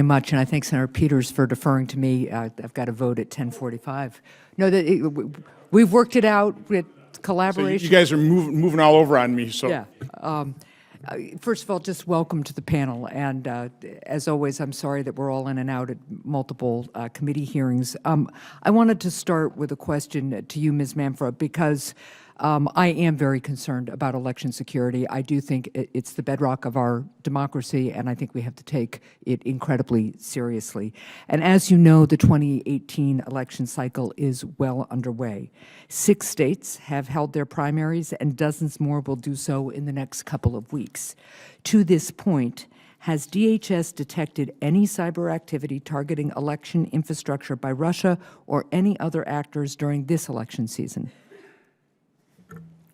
much, and I thank Senator Peters for deferring to me. I've got to vote at 10:45. No, we've worked it out with collaboration. So you guys are moving all over on me. So yeah. First of all, just welcome to the panel, and as always, I'm sorry that we're all in and out at multiple committee hearings. I wanted to start with a question to you, Ms. Manfra, because I am very concerned about election security. I do think it's the bedrock of our democracy, and I think we have to take it incredibly seriously. And as you know, the 2018 election cycle is well underway. 6 states have held their primaries, and dozens more will do so in the next couple of weeks. To this point, has DHS detected any cyber activity targeting election infrastructure by Russia or any other actors during this election season?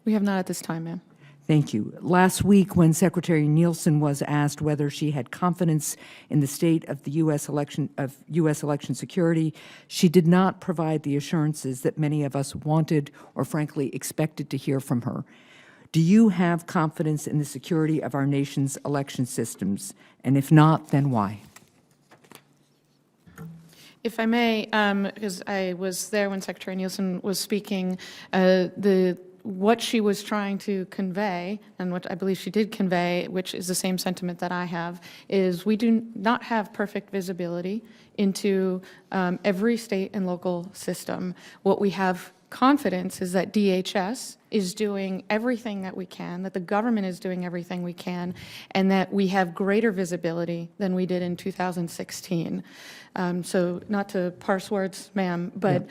We have not at this time, ma'am. Thank you. Last week, when Secretary Nielsen was asked whether she had confidence in the state of the U.S. election security, she did not provide the assurances that many of us wanted or frankly expected to hear from her. Do you have confidence in the security of our nation's election systems? And if not, then why? If I may, because I was there when Secretary Nielsen was speaking, what she was trying to convey, and what I believe she did convey, which is the same sentiment that I have, is we do not have perfect visibility into every state and local system. What we have confidence is that DHS is doing everything that we can, that the government is doing everything we can, and that we have greater visibility than we did in 2016. So not to parse words, ma'am, but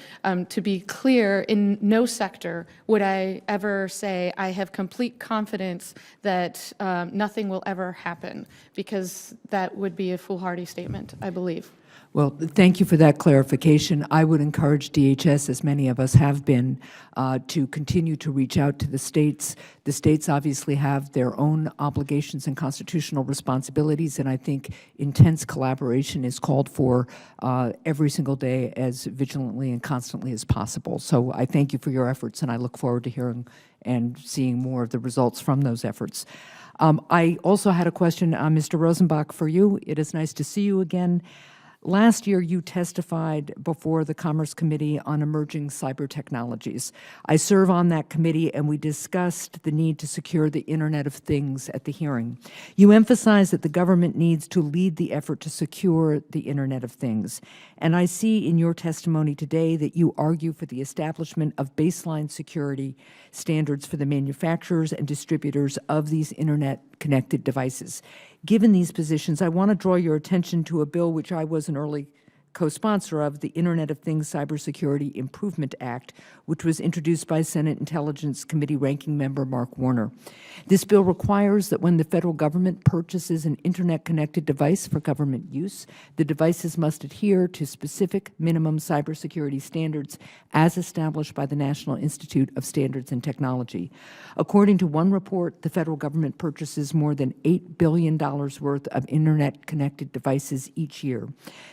to be clear, in no sector would I ever say I have complete confidence that nothing will ever happen, because that would be a foolhardy statement, I believe. Well, thank you for that clarification. I would encourage DHS, as many of us have been, to continue to reach out to the states. The states obviously have their own obligations and constitutional responsibilities, and I think intense collaboration is called for every single day as vigilantly and constantly as possible. So I thank you for your efforts, and I look forward to hearing and seeing more of the results from those efforts. I also had a question, Mr. Rosenbach, for you. It is nice to see you again. Last year, you testified before the Commerce Committee on emerging cyber technologies. I serve on that committee, and we discussed the need to secure the Internet of Things at the hearing. You emphasized that the government needs to lead the effort to secure the Internet of Things. And I see in your testimony today that you argue for the establishment of baseline security standards for the manufacturers and distributors of these Internet-connected devices. Given these positions, I want to draw your attention to a bill which I was an early co-sponsor of, the Internet of Things Cybersecurity Improvement Act, which was introduced by Senate Intelligence Committee Ranking Member Mark Warner. This bill requires that when the federal government purchases an Internet-connected device for government use, the devices must adhere to specific minimum cybersecurity standards as established by the National Institute of Standards and Technology. According to one report, the federal government purchases more than $8 billion worth of Internet-connected devices each year.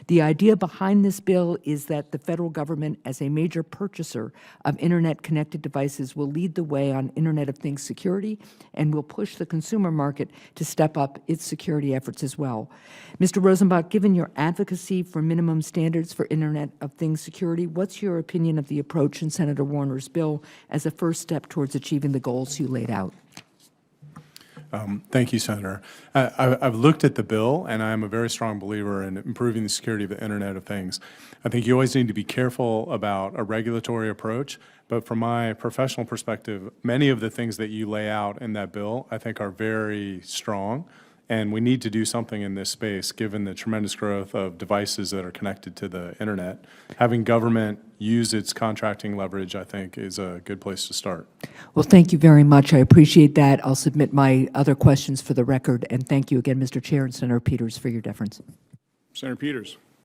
The idea behind this bill is that the federal government, as a major purchaser of Internet-connected devices, will lead the way on Internet of Things security and will push the consumer market to step up its security efforts as well. Mr. Rosenbach, given your advocacy for minimum standards for Internet of Things security, what's your opinion of the approach in Senator Warner's bill as a first step towards achieving the goals you laid out? Thank you, Senator. I've looked at the bill, and I'm a very strong believer in improving the security of the Internet of Things. I think you always need to be careful about a regulatory approach, but from my professional perspective, many of the things that you lay out in that bill, I think, are very strong, and we need to do something in this space given the tremendous growth of devices that are connected to the Internet. Having government use its contracting leverage, I think, is a good place to start. Well, thank you very much. I appreciate that. I'll submit my other questions for the record, and thank you again, Mr. Chair and Senator Peters, for your deference. Senator Peters.